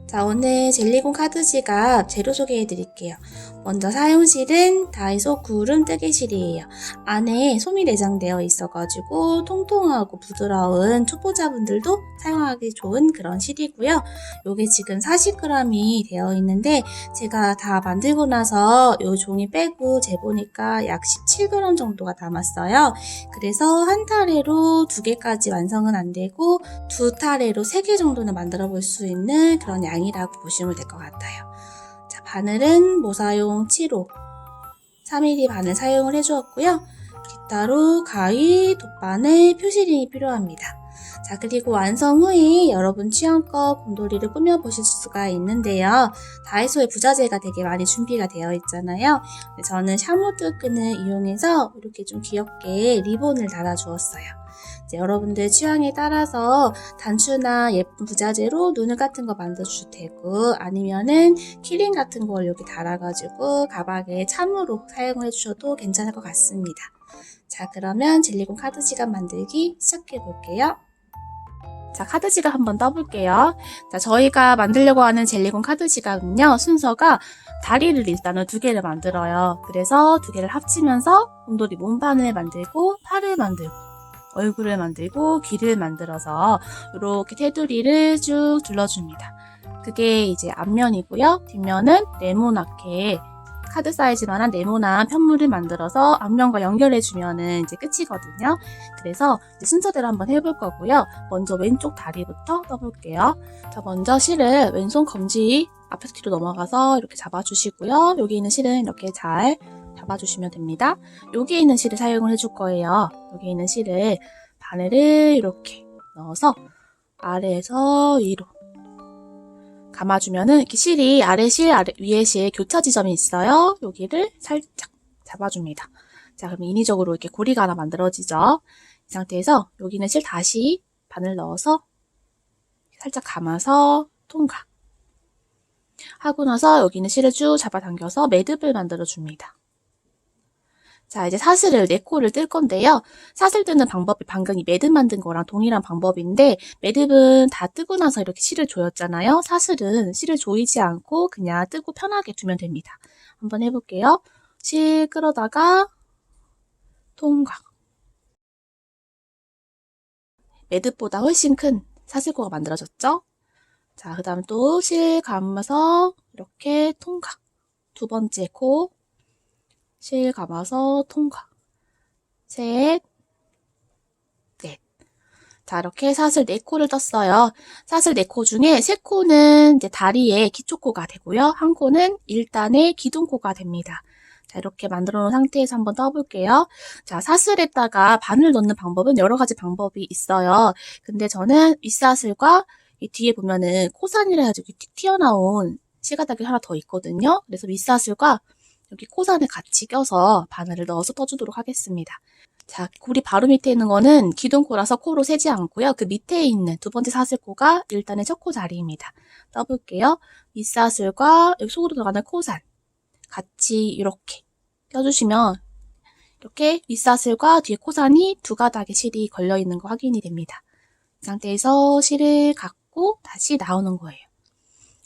자, 오늘 젤리곤 카드 지갑 재료 소개해 드릴게요. 먼저 사용실은 다이소 구름 뜨개실이에요. 안에 솜이 내장되어 있어가지고 통통하고 부드러운 초보자분들도 사용하기 좋은 그런 실이고요. 요게 지금 40g이 되어 있는데 제가 다 만들고 나서 요 종이 빼고 재보니까 약 17g 정도가 남았어요. 그래서 한 타래로 2개까지 완성은 안 되고 2타래로 3개 정도는 만들어 볼 수 있는 그런 양이라고 보시면 될 것 같아요. 자, 바늘은 모사용 7호 3mm 바늘 사용을 해주었고요. 깃따로, 가위, 돗바늘, 표시링이 필요합니다. 자, 그리고 완성 후에 여러분 취향껏 곰돌이를 꾸며보실 수가 있는데요. 다이소에 부자재가 되게 많이 준비가 되어 있잖아요. 저는 샤무드 끈을 이용해서 이렇게 좀 귀엽게 리본을 달아주었어요. 이제 여러분들 취향에 따라서 단추나 예쁜 부자재로 눈을 같은 거 만들어주셔도 되고, 아니면은 키링 같은 걸 여기 달아가지고 가방에 참으로 사용을 해주셔도 괜찮을 것 같습니다. 자, 그러면 젤리곤 카드 지갑 만들기 시작해 볼게요. 자, 카드 지갑 한번 떠볼게요. 자, 저희가 만들려고 하는 젤리곤 카드 지갑은요, 순서가 다리를 일단은 2개를 만들어요. 그래서 2개를 합치면서 곰돌이 몸판을 만들고, 팔을 만들고, 얼굴을 만들고, 귀를 만들어서 이렇게 테두리를 쭉 둘러줍니다. 그게 이제 앞면이고요. 뒷면은 네모나게 카드 사이즈만한 네모난 편물을 만들어서 앞면과 연결해주면은 이제 끝이거든요. 그래서 이제 순서대로 한번 해볼 거고요. 먼저 왼쪽 다리부터 떠볼게요. 자, 먼저 실을 왼손 검지 앞에서 뒤로 넘어가서 이렇게 잡아주시고요. 여기 있는 실은 이렇게 잘 잡아주시면 됩니다. 여기에 있는 실을 사용을 해줄 거예요. 여기 있는 실을 바늘을 이렇게 넣어서 아래에서 위로 감아주면은 이렇게 실이 아래 실, 위에 실 교차 지점이 있어요. 여기를 살짝 잡아줍니다. 자, 그럼 인위적으로 이렇게 고리가 하나 만들어지죠. 이 상태에서 여기는 실 다시 바늘 넣어서 살짝 감아서 통각 하고 나서 여기는 실을 쭉 잡아당겨서 매듭을 만들어줍니다. 자, 이제 사슬을 4코를 뜰 건데요. 사슬 뜨는 방법이 방금 이 매듭 만든 거랑 동일한 방법인데, 매듭은 다 뜨고 나서 이렇게 실을 조였잖아요. 사슬은 실을 조이지 않고 그냥 뜨고 편하게 두면 됩니다. 한번 해볼게요. 실 끌어다가 통각. 매듭보다 훨씬 큰 사슬코가 만들어졌죠? 자, 그 다음 또 실 감아서 이렇게 통각. 2번째 코. 실 감아서 통각. 셋, 넷. 자, 이렇게 사슬 4코를 떴어요. 사슬 4코 중에 3코는 이제 다리에 기초코가 되고요. 1코는 1단의 기둥코가 됩니다. 자, 이렇게 만들어 놓은 상태에서 한번 떠볼게요. 자, 사슬에다가 바늘 넣는 방법은 여러 가지 방법이 있어요. 근데 저는 윗사슬과 이 뒤에 보면은 코산이라 해가지고 틱 튀어나온 실가닥이 하나 더 있거든요. 그래서 윗사슬과 여기 코산을 같이 껴서 바늘을 넣어서 떠주도록 하겠습니다. 자, 고리 바로 밑에 있는 거는 기둥코라서 코로 세지 않고요. 그 밑에 있는 2번째 사슬코가 일단의 첫 코 자리입니다. 떠볼게요. 윗사슬과 여기 속으로 들어가는 코산 같이 이렇게 껴주시면 이렇게 윗사슬과 뒤에 코산이 2가닥의 실이 걸려있는 거 확인이 됩니다. 이 상태에서 실을 갖고 다시 나오는 거예요.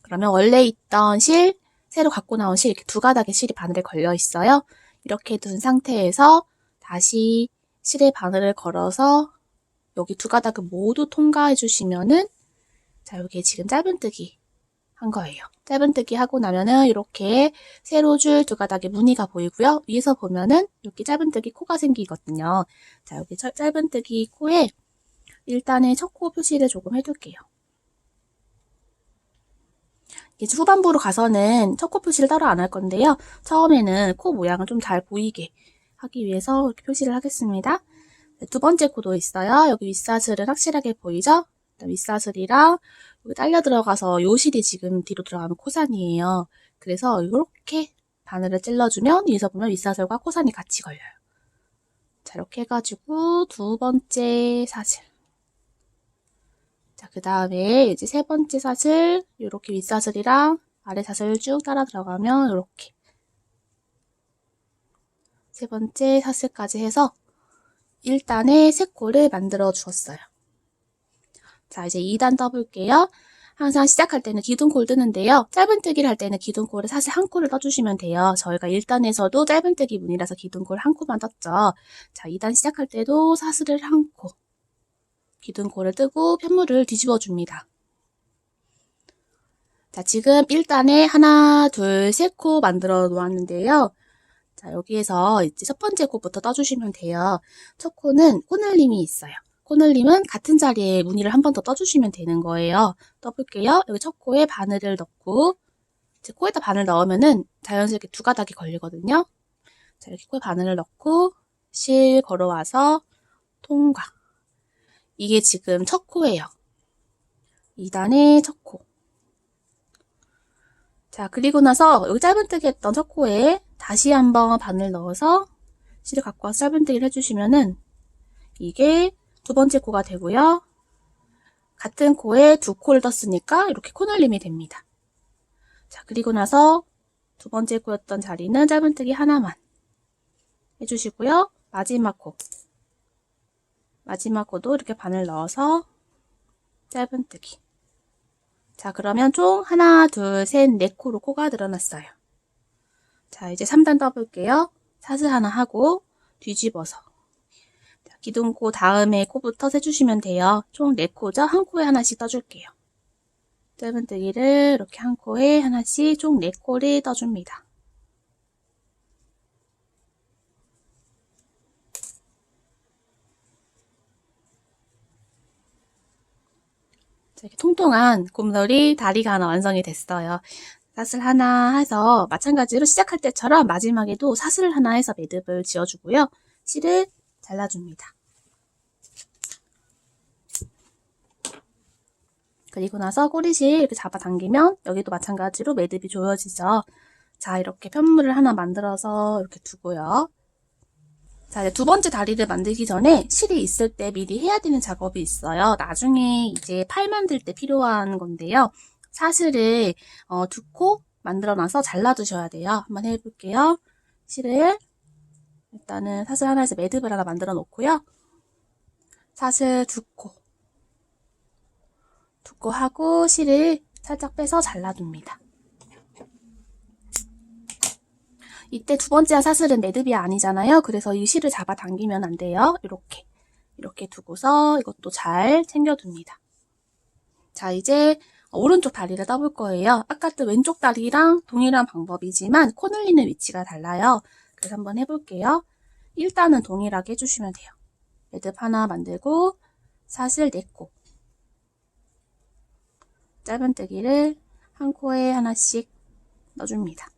그러면 원래 있던 실, 새로 갖고 나온 실, 이렇게 2가닥의 실이 바늘에 걸려 있어요. 이렇게 둔 상태에서 다시 실에 바늘을 걸어서 여기 2가닥을 모두 통과해 주시면은, 자, 여기에 지금 짧은뜨기 한 거예요. 짧은뜨기 하고 나면은 이렇게 세로줄 2가닥의 무늬가 보이고요. 위에서 보면은 여기 짧은뜨기 코가 생기거든요. 자, 여기 짧은뜨기 코에 일단은 첫 코 표시를 조금 해둘게요. 이제 후반부로 가서는 첫 코 표시를 따로 안 할 건데요. 처음에는 코 모양을 좀 잘 보이게 하기 위해서 이렇게 표시를 하겠습니다. 2번째 코도 있어요. 여기 윗사슬은 확실하게 보이죠? 윗사슬이랑 여기 딸려 들어가서 요 실이 지금 뒤로 들어가면 코산이에요. 그래서 이렇게 바늘을 찔러주면 위에서 보면 윗사슬과 코산이 같이 걸려요. 자, 이렇게 해가지고 2번째 사슬 자, 그 다음에 이제 세 번째 사슬, 요렇게 윗사슬이랑 아래 사슬 쭉 따라 들어가면 요렇게 세 번째 사슬까지 해서 1단에 3코를 만들어 주었어요. 자, 이제 2단 떠볼게요. 항상 시작할 때는 기둥코를 뜨는데요. 짧은뜨기를 할 때는 기둥코를 사슬 1코를 떠주시면 돼요. 저희가 1단에서도 짧은뜨기 문이라서 기둥코를 1코만 떴죠. 자, 2단 시작할 때도 사슬을 1코, 기둥코를 뜨고 편물을 뒤집어 줍니다. 자, 지금 1단에 하나, 둘, 3코 만들어 놓았는데요. 자, 여기에서 이제 첫 번째 코부터 떠주시면 돼요. 첫 코는 코늘림이 있어요. 코늘림은 같은 자리에 무늬를 한 번 더 떠주시면 되는 거예요. 떠볼게요. 여기 첫 코에 바늘을 넣고, 이제 코에다 바늘 넣으면은 자연스럽게 두 가닥이 걸리거든요. 자, 이렇게 코에 바늘을 넣고, 실 걸어와서 통과. 이게 지금 첫 코예요. 2단의 첫 코. 자, 그리고 나서 여기 짧은뜨기 했던 첫 코에 다시 한번 바늘 넣어서 실을 갖고 와서 짧은뜨기를 해주시면은 이게 두 번째 코가 되고요. 같은 코에 두 코를 떴으니까 이렇게 코늘림이 됩니다. 자, 그리고 나서 두 번째 코였던 자리는 짧은뜨기 하나만 해주시고요. 마지막 코도 이렇게 바늘 넣어서 짧은뜨기. 자, 그러면 총 하나, 둘, 셋, 4코로 코가 늘어났어요. 자, 이제 3단 떠볼게요. 사슬 하나 하고 뒤집어서. 자, 기둥코 다음에 코부터 세주시면 돼요. 총 4코죠? 한 코에 하나씩 떠줄게요. 짧은뜨기를 이렇게 한 코에 하나씩 총 4코를 떠줍니다. 자, 이렇게 통통한 곰돌이 다리가 하나 완성이 됐어요. 사슬 하나 해서 마찬가지로 시작할 때처럼 마지막에도 사슬 하나 해서 매듭을 지어주고요. 실을 잘라줍니다. 그리고 나서 꼬리실 이렇게 잡아당기면 여기도 마찬가지로 매듭이 조여지죠. 자, 이렇게 편물을 하나 만들어서 이렇게 두고요. 자, 이제 두 번째 다리를 만들기 전에 실이 있을 때 미리 해야 되는 작업이 있어요. 나중에 이제 팔 만들 때 필요한 건데요. 사슬을 2코 만들어놔서 잘라두셔야 돼요. 한번 해볼게요. 실을 일단은 사슬 하나에서 매듭을 하나 만들어 놓고요. 사슬 2코 하고 실을 살짝 빼서 잘라둡니다. 이때 두 번째 사슬은 매듭이 아니잖아요. 그래서 이 실을 잡아당기면 안 돼요. 이렇게 두고서 이것도 잘 챙겨둡니다. 자, 이제 오른쪽 다리를 떠볼 거예요. 아까 또 왼쪽 다리랑 동일한 방법이지만 코 늘리는 위치가 달라요. 그래서 한번 해볼게요. 1단은 동일하게 해주시면 돼요. 매듭 하나 만들고 사슬 4코, 짧은뜨기를 한 코에 하나씩 넣어줍니다.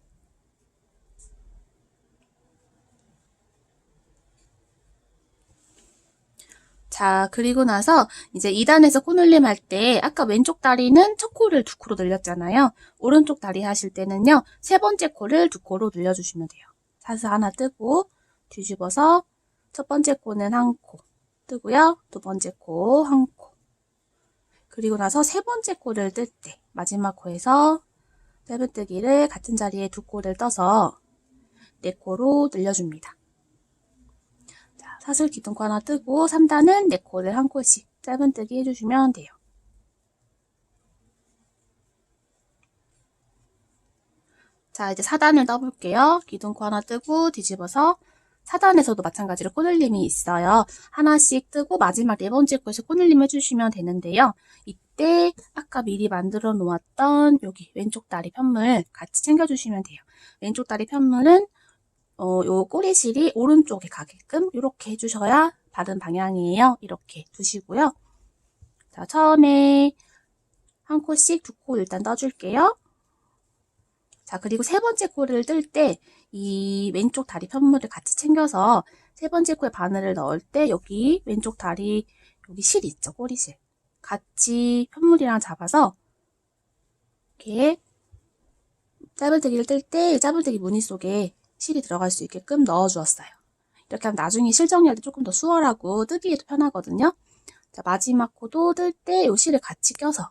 자, 그리고 나서 이제 2단에서 코늘림 할 때 아까 왼쪽 다리는 첫 코를 2코로 늘렸잖아요. 오른쪽 다리 하실 때는요. 세 번째 코를 2코로 늘려주시면 돼요. 사슬 하나 뜨고 뒤집어서 첫 번째 코는 1코 뜨고요. 두 번째 코 1코. 그리고 나서 세 번째 코를 뜰 때 마지막 코에서 짧은뜨기를 같은 자리에 2코를 떠서 4코로 늘려줍니다. 사슬 기둥코 하나 뜨고 3단은 4코를 1코씩 짧은뜨기 해주시면 돼요. 자, 이제 4단을 떠볼게요. 기둥코 하나 뜨고 뒤집어서 4단에서도 마찬가지로 코늘림이 있어요. 하나씩 뜨고 마지막 4번째 코에서 코늘림 해주시면 되는데요. 이때 아까 미리 만들어 놓았던 여기 왼쪽 다리 편물 같이 챙겨주시면 돼요. 왼쪽 다리 편물은 요 꼬리실이 오른쪽에 가게끔 이렇게 해주셔야 바른 방향이에요. 이렇게 두시고요. 자, 처음에 한 코씩 2코 일단 떠줄게요. 자, 그리고 세 번째 코를 뜰 때 이 왼쪽 다리 편물을 같이 챙겨서 세 번째 코에 바늘을 넣을 때 여기 왼쪽 다리 여기 실 있죠, 꼬리실. 같이 편물이랑 잡아서 이렇게 짧은뜨기를 뜰 때 짧은뜨기 무늬 속에 실이 들어갈 수 있게끔 넣어주었어요. 이렇게 하면 나중에 실 정리할 때 조금 더 수월하고 뜨기에도 편하거든요. 자, 자, 마지막 코도 뜰 때 요 실을 같이 껴서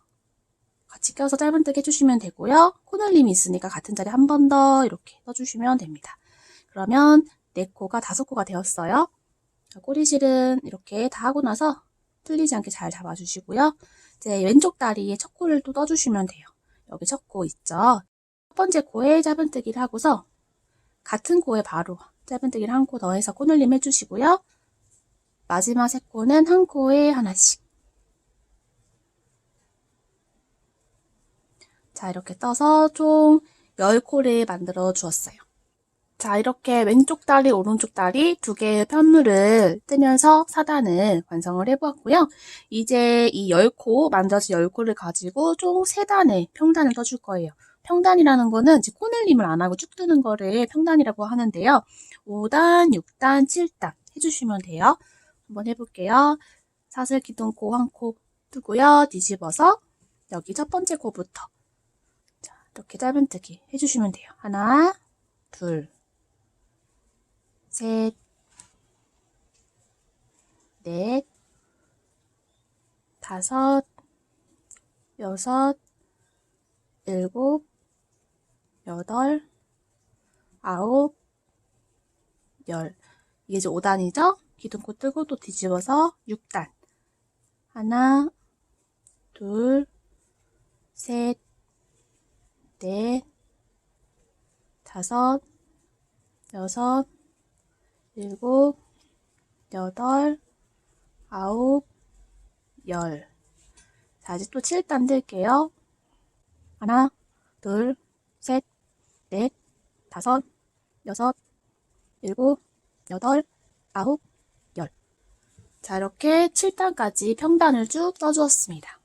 짧은뜨기 해주시면 되고요. 코늘림이 있으니까 같은 자리 한 번 더 이렇게 떠주시면 됩니다. 그러면 4코가 5코가 되었어요. 자, 꼬리실은 이렇게 다 하고 나서 틀리지 않게 잘 잡아주시고요. 이제 왼쪽 다리에 첫 코를 또 떠주시면 돼요. 여기 첫 코 있죠? 첫 번째 코에 짧은뜨기를 하고서 같은 코에 바로 짧은뜨기를 한 코 더해서 코늘림 해주시고요. 마지막 3코는 한 코에 하나씩. 자, 이렇게 떠서 총 10코를 만들어 주었어요. 자, 이렇게 왼쪽 다리, 오른쪽 다리 2개의 편물을 뜨면서 4단을 완성을 해보았고요. 이제 이 10코, 만들어진 10코를 가지고 총 3단의 평단을 떠줄 거예요. 평단이라는 거는 이제 코늘림을 안 하고 쭉 뜨는 거를 평단이라고 하는데요. 5단, 6단, 7단 해주시면 돼요. 한번 해볼게요. 사슬 기둥코 한 코 뜨고요. 뒤집어서 여기 첫 번째 코부터 자, 이렇게 짧은뜨기 해주시면 돼요. 하나, 둘, 셋, 넷, 5, 6, 7, 8, 9, 10. 이게 이제 5단이죠? 기둥코 뜨고 또 뒤집어서 6단. 하나, 둘, 셋, 넷, 5, 6, 7, 8, 9, 10. 자, 이제 또 7단 뜰게요. 하나, 둘, 셋, 넷, 5, 6, 7, 8, 9, 10. 자, 이렇게 7단까지 평단을 쭉 떠주었습니다.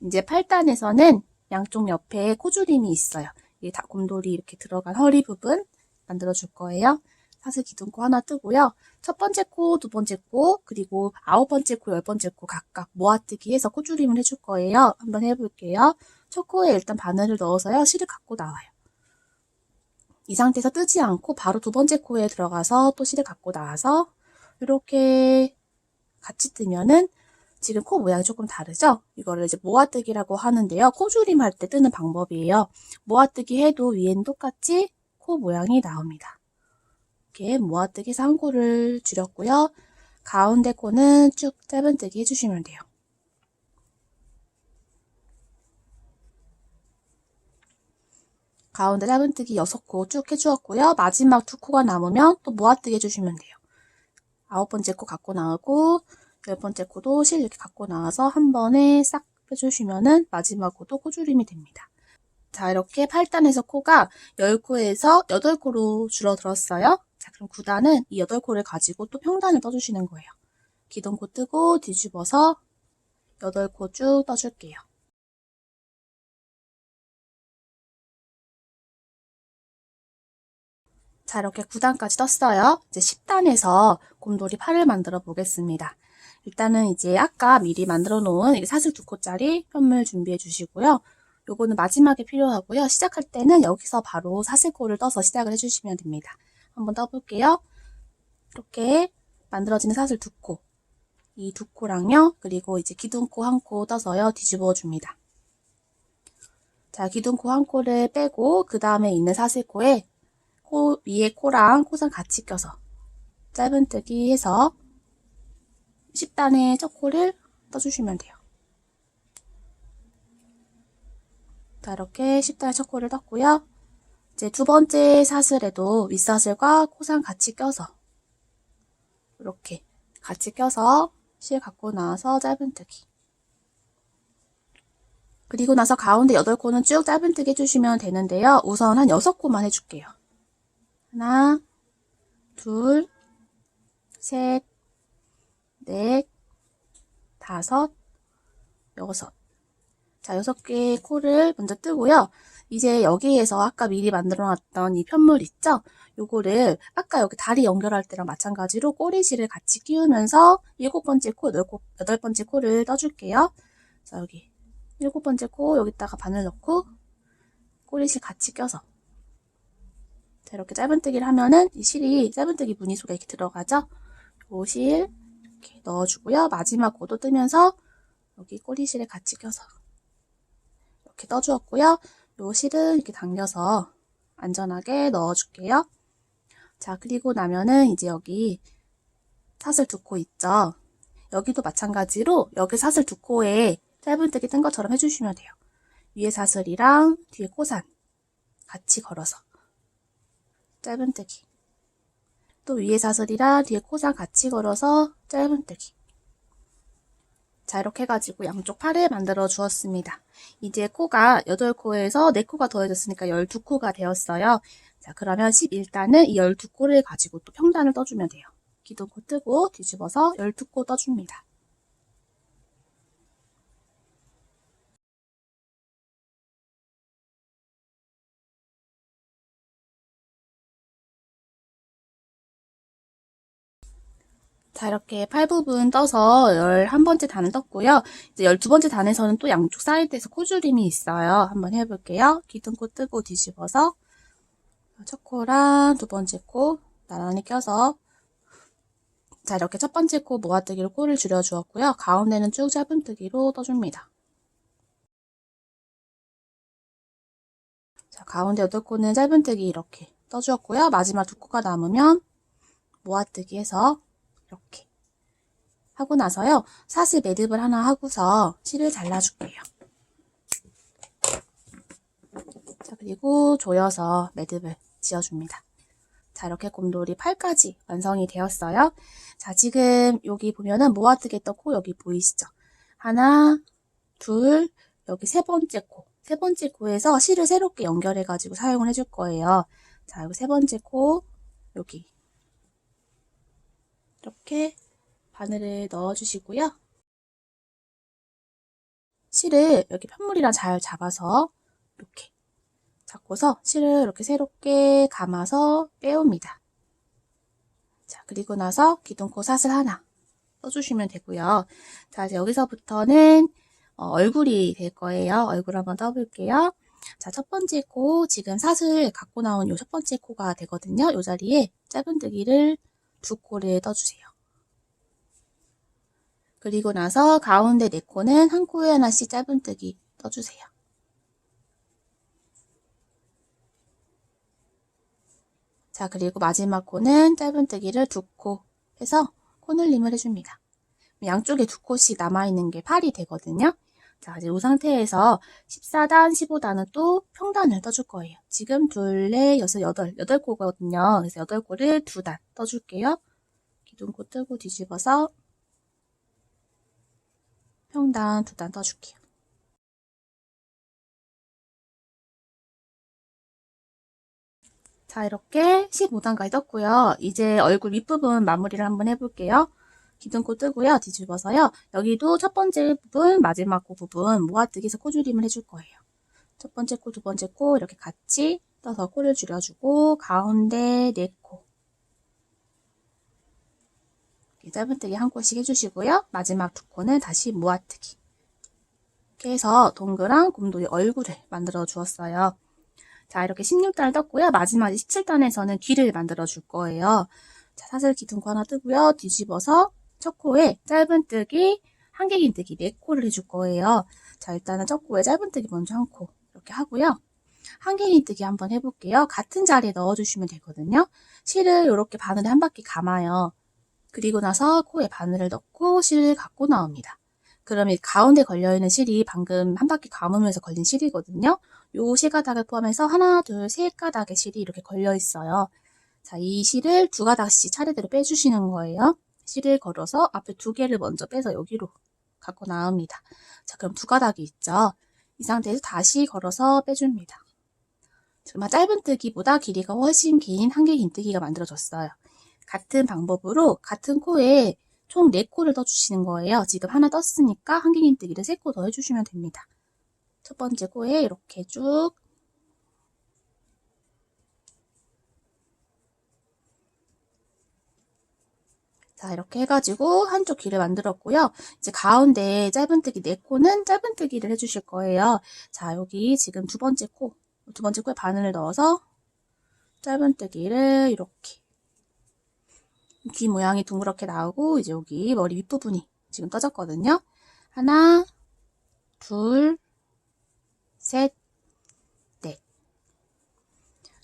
이제 8단에서는 양쪽 옆에 코줄임이 있어요. 이 곰돌이 이렇게 들어간 허리 부분 만들어 줄 거예요. 사슬 기둥코 하나 뜨고요. 첫 번째 코, 두 번째 코, 그리고 9번째 코, 10번째 코 각각 모아뜨기 해서 코줄임을 해줄 거예요. 한번 해볼게요. 첫 코에 일단 바늘을 넣어서요. 실을 갖고 나와요. 이 상태에서 뜨지 않고 바로 두 번째 코에 들어가서 또 실을 갖고 나와서 이렇게 같이 뜨면은 지금 코 모양이 조금 다르죠? 이거를 이제 모아뜨기라고 하는데요. 코줄임 할 때 뜨는 방법이에요. 모아뜨기 해도 위에는 똑같이 코 모양이 나옵니다. 이렇게 모아뜨기해서 한 코를 줄였고요. 가운데 코는 쭉 짧은뜨기 해주시면 돼요. 가운데 짧은뜨기 6코 쭉 해주었고요. 마지막 2코가 남으면 또 모아뜨기 해주시면 돼요. 9번째 코 갖고 나오고 10번째 코도 실 이렇게 갖고 나와서 한 번에 싹 빼주시면은 마지막 코도 코줄임이 됩니다. 자, 이렇게 8단에서 코가 10코에서 8코로 줄어들었어요. 자, 그럼 9단은 이 8코를 가지고 또 평단을 떠주시는 거예요. 기둥코 뜨고 뒤집어서 8코 쭉 떠줄게요. 자, 이렇게 9단까지 떴어요. 이제 10단에서 곰돌이 팔을 만들어 보겠습니다. 일단은 이제 아까 미리 만들어 놓은 사슬 2코짜리 편물 준비해 주시고요. 요거는 마지막에 필요하고요. 시작할 때는 여기서 바로 사슬코를 떠서 시작을 해주시면 됩니다. 한번 떠볼게요. 이렇게 만들어지는 사슬 2코. 이 2코랑요. 그리고 이제 기둥코 1코 떠서요. 뒤집어 줍니다. 자, 기둥코 1코를 빼고 그 다음에 있는 사슬코에 코 위에 코랑 코선 같이 껴서 짧은뜨기 해서 10단의 첫 코를 떠주시면 돼요. 자, 이렇게 10단의 첫 코를 떴고요. 이제 두 번째 사슬에도 윗사슬과 코선 같이 껴서 이렇게 같이 껴서 실 갖고 나와서 짧은뜨기. 그리고 나서 가운데 8코는 쭉 짧은뜨기 해주시면 되는데요. 우선 한 6코만 해줄게요. 하나, 둘, 셋, 넷, 5, 6. 자, 6개의 코를 먼저 뜨고요. 이제 여기에서 아까 미리 만들어 놨던 이 편물 있죠? 요거를 아까 여기 다리 연결할 때랑 마찬가지로 꼬리실을 같이 끼우면서 7번째 코, 8번째 코를 떠줄게요. 자, 여기 7번째 코 여기다가 바늘 넣고 꼬리실 같이 껴서 자, 이렇게 짧은뜨기를 하면은 이 실이 짧은뜨기 무늬 속에 이렇게 들어가죠? 요 실 이렇게 넣어주고요. 마지막 코도 뜨면서 여기 꼬리실에 같이 껴서 이렇게 떠주었고요. 요 실은 이렇게 당겨서 안전하게 넣어줄게요. 자, 그리고 나면은 이제 여기 사슬 두 코 있죠? 여기도 마찬가지로 여기 사슬 두 코에 짧은뜨기 뜬 것처럼 해주시면 돼요. 위에 사슬이랑 뒤에 코산 같이 걸어서 짧은뜨기, 또 위에 사슬이랑 뒤에 코산 같이 걸어서 짧은뜨기. 자, 이렇게 해가지고 양쪽 팔을 만들어 주었습니다. 이제 코가 8코에서 4코가 더해졌으니까 12코가 되었어요. 자, 그러면 11단은 이 12코를 가지고 또 평단을 떠주면 돼요. 기둥코 뜨고 뒤집어서 12코 떠줍니다. 자, 이렇게 팔 부분 떠서 11번째 단을 떴고요. 이제 12번째 단에서는 또 양쪽 사이드에서 코줄임이 있어요. 한번 해볼게요. 기둥코 뜨고 뒤집어서 첫 코랑 두 번째 코 나란히 껴서, 자, 이렇게 첫 번째 코 모아뜨기로 코를 줄여주었고요. 가운데는 쭉 짧은뜨기로 떠줍니다. 자, 가운데 8코는 짧은뜨기 이렇게 떠주었고요. 마지막 두 코가 남으면 모아뜨기 해서 이렇게 하고 나서요. 사슬 매듭을 하나 하고서 실을 잘라줄게요. 자, 그리고 조여서 매듭을 지어줍니다. 자, 이렇게 곰돌이 팔까지 완성이 되었어요. 자, 지금 여기 보면은 모아뜨기 했던 코 여기 보이시죠? 하나, 둘, 여기 세 번째 코. 세 번째 코에서 실을 새롭게 연결해가지고 사용을 해줄 거예요. 자, 여기 세 번째 코, 여기. 이렇게 바늘을 넣어주시고요. 실을 여기 편물이랑 잘 잡아서 이렇게 잡고서 실을 이렇게 새롭게 감아서 빼옵니다. 자, 그리고 나서 기둥코 사슬 하나 떠주시면 되고요. 자, 이제 여기서부터는 얼굴이 될 거예요. 얼굴 한번 떠볼게요. 자, 첫 번째 코, 지금 사슬 갖고 나온 요 첫 번째 코가 되거든요. 요 자리에 짧은뜨기를 두 코를 떠주세요. 그리고 나서 가운데 네 코는 한 코에 하나씩 짧은뜨기 떠주세요. 자, 그리고 마지막 코는 짧은뜨기를 두 코 해서 코늘림을 해줍니다. 양쪽에 두 코씩 남아있는 게 8이 되거든요. 자, 이제 이 상태에서 14단, 15단은 또 평단을 떠줄 거예요. 지금 둘, 넷, 여섯, 여덟 코거든요. 그래서 8코를 2단 떠줄게요. 기둥코 뜨고 뒤집어서 평단 2단 떠줄게요. 자, 이렇게 15단까지 떴고요. 이제 얼굴 윗부분 마무리를 한번 해볼게요. 기둥코 뜨고요. 뒤집어서요. 여기도 첫 번째 부분, 마지막 코 부분 모아뜨기해서 코줄임을 해줄 거예요. 첫 번째 코, 두 번째 코 이렇게 같이 떠서 코를 줄여주고 가운데 4코 짧은뜨기 한 코씩 해주시고요. 마지막 두 코는 다시 모아뜨기 이렇게 해서 동그란 곰돌이 얼굴을 만들어 주었어요. 자, 이렇게 16단을 떴고요. 마지막 17단에서는 귀를 만들어 줄 거예요. 자, 사슬 기둥코 하나 뜨고요. 뒤집어서 첫 코에 짧은뜨기, 한길긴뜨기 4코를 해줄 거예요. 자, 일단은 첫 코에 짧은뜨기 먼저 한 코 이렇게 하고요. 한길긴뜨기 한번 해볼게요. 같은 자리에 넣어주시면 되거든요. 실을 이렇게 바늘에 한 바퀴 감아요. 그리고 나서 코에 바늘을 넣고 실을 갖고 나옵니다. 그러면 가운데 걸려있는 실이 방금 한 바퀴 감으면서 걸린 실이거든요. 요 실 가닥을 포함해서 하나, 둘, 세 가닥의 실이 이렇게 걸려있어요. 자, 이 실을 2가닥씩 차례대로 빼주시는 거예요. 실을 걸어서 앞에 2개를 먼저 빼서 여기로 갖고 나옵니다. 자, 그럼 2가닥이 있죠. 이 상태에서 다시 걸어서 빼줍니다. 정말 짧은뜨기보다 길이가 훨씬 긴 한길긴뜨기가 만들어졌어요. 같은 방법으로 같은 코에 총 4코를 떠주시는 거예요. 지금 하나 떴으니까 한길긴뜨기를 3코 더 해주시면 됩니다. 첫 번째 코에 이렇게 쭉 자, 이렇게 해가지고 한쪽 귀를 만들었고요. 이제 가운데 짧은뜨기 4코는 짧은뜨기를 해주실 거예요. 자, 여기 지금 두 번째 코에 바늘을 넣어서 짧은뜨기를 이렇게 귀 모양이 둥그렇게 나오고 이제 여기 머리 윗부분이 지금 떠졌거든요. 하나, 둘, 셋, 넷.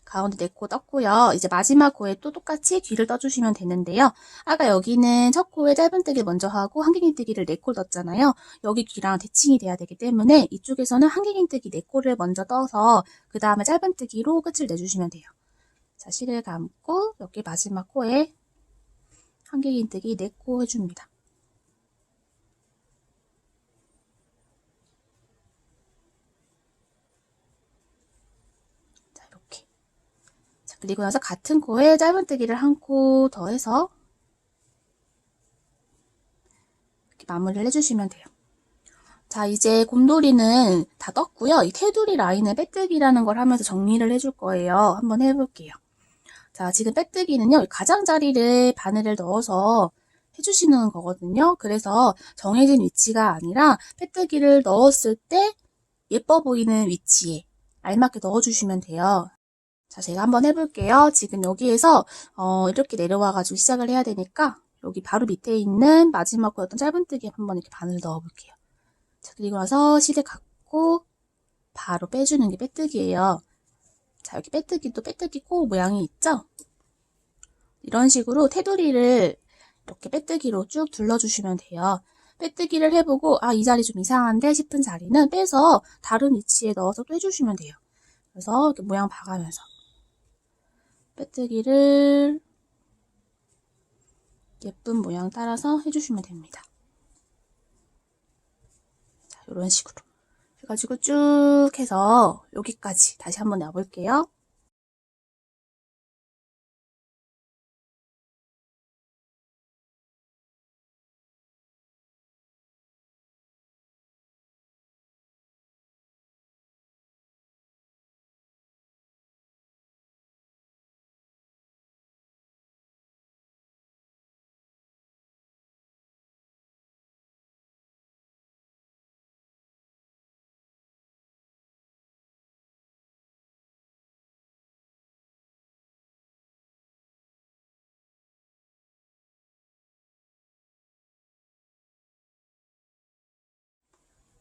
가운데 4코 떴고요. 이제 마지막 코에 또 똑같이 귀를 떠주시면 되는데요. 아까 여기는 첫 코에 짧은뜨기 먼저 하고 한길긴뜨기를 4코 떴잖아요. 여기 귀랑 대칭이 돼야 되기 때문에 이쪽에서는 한길긴뜨기 4코를 먼저 떠서 그 다음에 짧은뜨기로 끝을 내주시면 돼요. 자, 실을 감고 여기 마지막 코에 한길긴뜨기 4코 해줍니다. 자, 이렇게. 자, 그리고 나서 같은 코에 짧은뜨기를 한 코 더해서 이렇게 마무리를 해주시면 돼요. 자, 이제 곰돌이는 다 떴고요. 이 테두리 라인을 빼뜨기라는 걸 하면서 정리를 해줄 거예요. 한번 해볼게요. 자, 지금 빼뜨기는요, 가장자리를 바늘을 넣어서 해주시는 거거든요. 그래서 정해진 위치가 아니라 빼뜨기를 넣었을 때 예뻐 보이는 위치에 알맞게 넣어주시면 돼요. 자, 제가 한번 해볼게요. 지금 여기에서 이렇게 내려와가지고 시작을 해야 되니까 여기 바로 밑에 있는 마지막 거였던 짧은뜨기에 한번 이렇게 바늘 넣어볼게요. 자, 그리고 나서 실을 갖고 바로 빼주는 게 빼뜨기예요. 자, 여기 빼뜨기도 빼뜨기 코 모양이 있죠? 이런 식으로 테두리를 이렇게 빼뜨기로 쭉 둘러주시면 돼요. 빼뜨기를 해보고 이 자리 좀 이상한데 싶은 자리는 빼서 다른 위치에 넣어서 또 해주시면 돼요. 그래서 이렇게 모양 봐가면서 빼뜨기를 예쁜 모양 따라서 해주시면 됩니다. 자, 이런 식으로 해가지고 쭉 해서 여기까지 다시 한번 놔볼게요.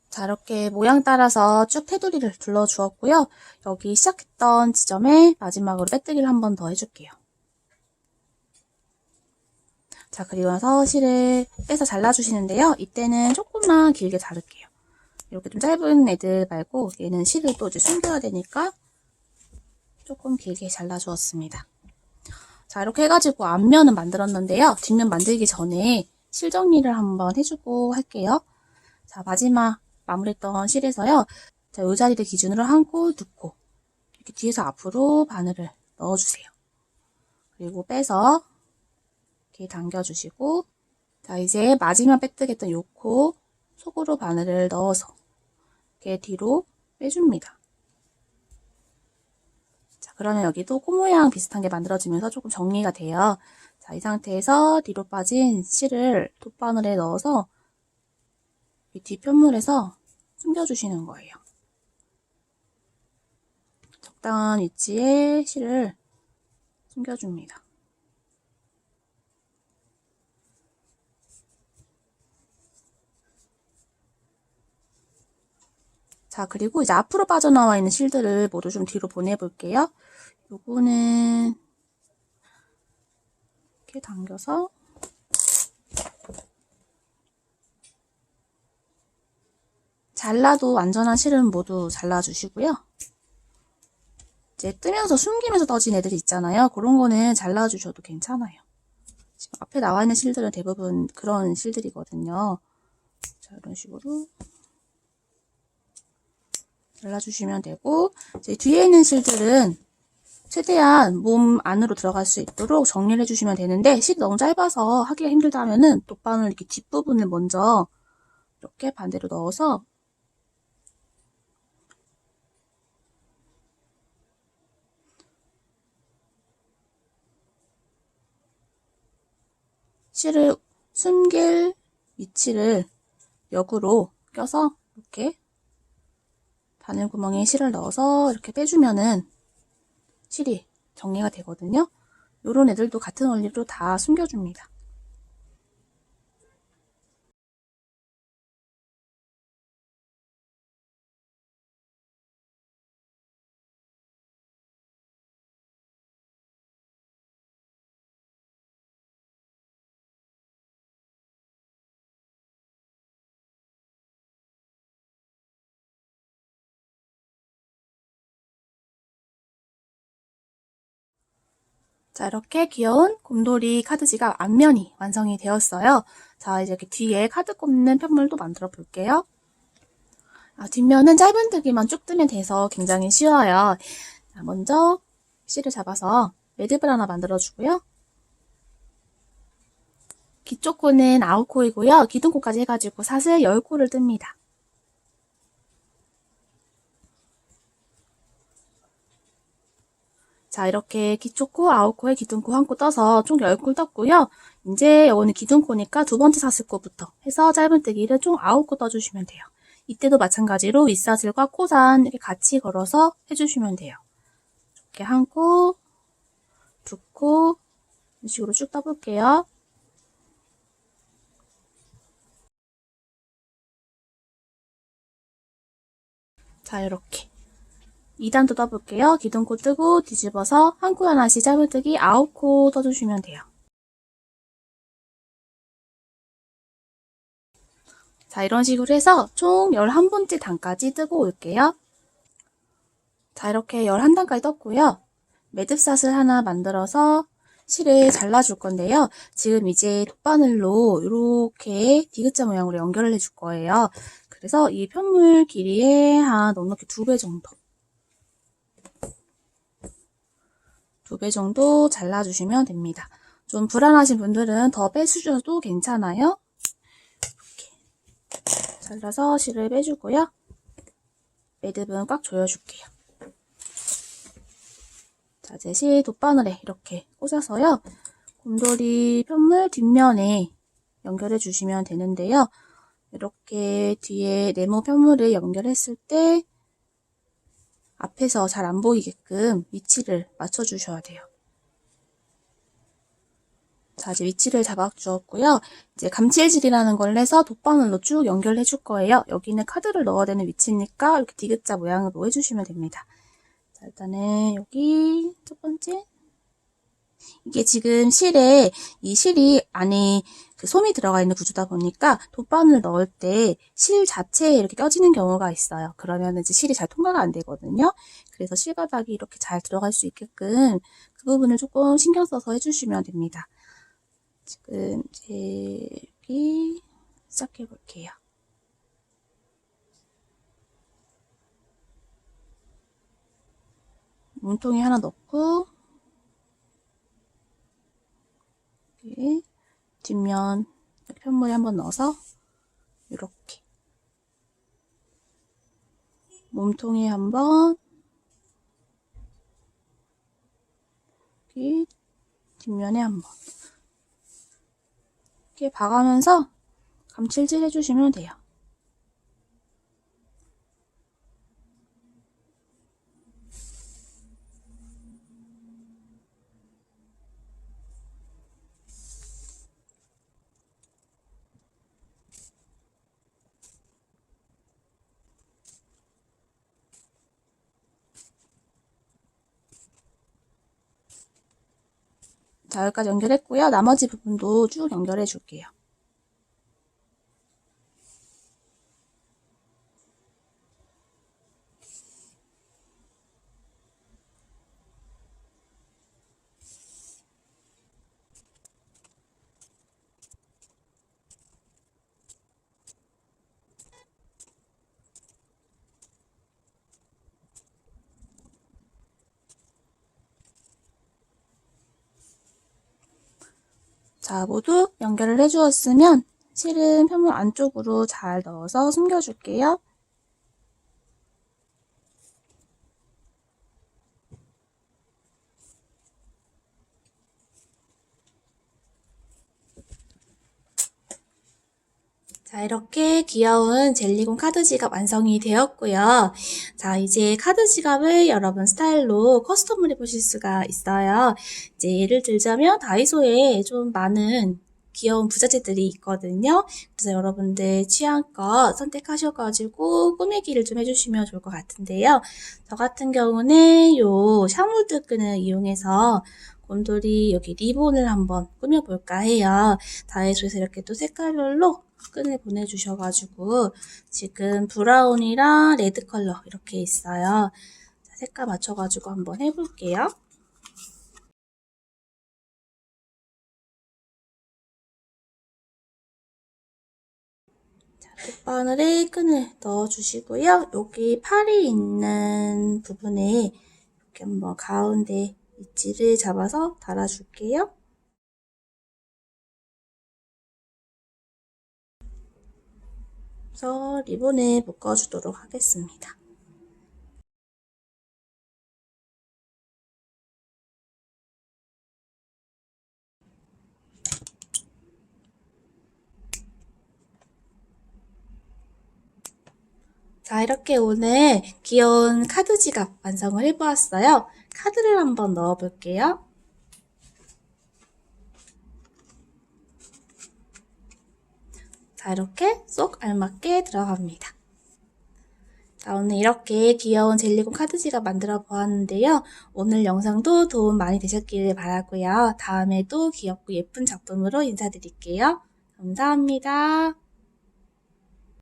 자, 이렇게 모양 따라서 쭉 테두리를 둘러주었고요. 여기 시작했던 지점에 마지막으로 빼뜨기를 한 번 더 해줄게요. 자, 그리고 나서 실을 빼서 잘라주시는데요. 이때는 조금만 길게 자를게요. 이렇게 좀 짧은 애들 말고 얘는 실을 또 이제 숨겨야 되니까 조금 길게 잘라주었습니다. 자, 이렇게 해가지고 앞면은 만들었는데요. 뒷면 만들기 전에 실 정리를 한번 해주고 할게요. 자, 마지막 마무리했던 실에서요. 자, 이 자리를 기준으로 한 코, 2코 이렇게 뒤에서 앞으로 바늘을 넣어주세요. 그리고 빼서 이렇게 당겨주시고 자, 이제 마지막 빼뜨겠던 요 코 속으로 바늘을 넣어서 이렇게 뒤로 빼줍니다. 자, 그러면 여기도 코 모양 비슷한 게 만들어지면서 조금 정리가 돼요. 자, 이 상태에서 뒤로 빠진 실을 돗바늘에 넣어서 이 뒷편물에서 숨겨주시는 거예요. 적당한 위치에 실을 숨겨줍니다. 자, 그리고 이제 앞으로 빠져나와 있는 실들을 모두 좀 뒤로 보내볼게요. 요거는 이렇게 당겨서 잘라도 안전한 실은 모두 잘라주시고요. 이제 뜨면서 숨기면서 떠진 애들이 있잖아요. 그런 거는 잘라주셔도 괜찮아요. 지금 앞에 나와 있는 실들은 대부분 그런 실들이거든요. 자, 이런 식으로 잘라주시면 되고 이제 뒤에 있는 실들은 최대한 몸 안으로 들어갈 수 있도록 정리를 해주시면 되는데 실이 너무 짧아서 하기가 힘들다 하면은 돗바늘 이렇게 뒷부분을 먼저 이렇게 반대로 넣어서 실을 숨길 위치를 역으로 껴서 이렇게 바늘구멍에 실을 넣어서 이렇게 빼주면은 실이 정리가 되거든요. 요런 애들도 같은 원리로 다 숨겨줍니다. 자, 이렇게 귀여운 곰돌이 카드 지갑 앞면이 완성이 되었어요. 자, 이제 이렇게 뒤에 카드 꼽는 편물도 만들어 볼게요. 뒷면은 짧은뜨기만 쭉 뜨면 돼서 굉장히 쉬워요. 자, 먼저 실을 잡아서 매듭을 하나 만들어 주고요. 뒤쪽 코는 9코이고요. 기둥코까지 해가지고 사슬 10코를 뜹니다. 자, 이렇게 기초코, 9코에 기둥코 1코 떠서 총 10코를 떴고요. 이제 이거는 기둥코니까 두 번째 사슬코부터 해서 짧은뜨기를 총 9코 떠주시면 돼요. 이때도 마찬가지로 윗사슬과 코산 이렇게 같이 걸어서 해주시면 돼요. 이렇게 1코, 2코 이런 식으로 쭉 떠볼게요. 자, 이렇게 2단도 떠볼게요. 기둥코 뜨고 뒤집어서 1코 하나씩 짧은뜨기 9코 떠주시면 돼요. 자, 이런 식으로 해서 총 11번째 단까지 뜨고 올게요. 자, 이렇게 11단까지 떴고요. 매듭사슬 하나 만들어서 실을 잘라줄 건데요. 지금 이제 돗바늘로 이렇게 디귿자 모양으로 연결을 해줄 거예요. 그래서 이 편물 길이의 한 넉넉히 2배 정도. 2배 정도 잘라주시면 됩니다. 좀 불안하신 분들은 더 빼주셔도 괜찮아요. 이렇게 잘라서 실을 빼주고요. 매듭은 꽉 조여줄게요. 자, 이제 실 돗바늘에 이렇게 꽂아서요. 곰돌이 편물 뒷면에 연결해 주시면 되는데요. 이렇게 뒤에 네모 편물을 연결했을 때 앞에서 잘 안 보이게끔 위치를 맞춰 주셔야 돼요. 자, 이제 위치를 잡아 주었고요. 이제 감칠질이라는 걸 내서 돗바늘로 쭉 연결해 줄 거예요. 여기는 카드를 넣어야 되는 위치니까 이렇게 디귿자 모양으로 해주시면 됩니다. 자, 일단은 여기 첫 번째. 이게 지금 이 실이 안에 그 솜이 들어가 있는 구조다 보니까 돗바늘 넣을 때 실 자체에 이렇게 껴지는 경우가 있어요. 그러면 이제 실이 잘 통과가 안 되거든요. 그래서 실바닥이 이렇게 잘 들어갈 수 있게끔 그 부분을 조금 신경 써서 해주시면 됩니다. 지금 이제 여기 시작해 볼게요. 몸통이 하나 넣고 여기 뒷면 편물에 한번 넣어서 이렇게 몸통에 한번 여기 뒷면에 한번 이렇게 봐가면서 감칠질 해주시면 돼요. 자, 여기까지 연결했고요. 나머지 부분도 쭉 연결해 줄게요. 자, 모두 연결을 해주었으면 실은 편물 안쪽으로 잘 넣어서 숨겨줄게요. 자, 이렇게 귀여운 젤리공 카드 지갑 완성이 되었고요. 자, 이제 카드 지갑을 여러분 스타일로 커스텀을 해보실 수가 있어요. 이제 예를 들자면 다이소에 좀 많은 귀여운 부자재들이 있거든요. 그래서 여러분들 취향껏 선택하셔가지고 꾸미기를 좀 해주시면 좋을 것 같은데요. 저 같은 경우는 요 샤무드 끈을 이용해서 곰돌이 여기 리본을 한번 꾸며볼까 해요. 다이소에서 이렇게 또 색깔별로 끈을 보내주셔가지고 지금 브라운이랑 레드 컬러 이렇게 있어요. 자, 색깔 맞춰가지고 한번 해볼게요. 자, 돗바늘에 끈을 넣어주시고요. 여기 팔이 있는 부분에 이렇게 한번 가운데 위치를 잡아서 달아줄게요. 그래서 리본을 묶어주도록 하겠습니다. 자, 이렇게 오늘 귀여운 카드 지갑 완성을 해보았어요. 카드를 한번 넣어볼게요. 자, 이렇게 쏙 알맞게 들어갑니다. 자, 오늘 이렇게 귀여운 젤리공 카드 지갑 만들어 보았는데요. 오늘 영상도 도움 많이 되셨기를 바라고요. 다음에도 귀엽고 예쁜 작품으로 인사드릴게요. 감사합니다.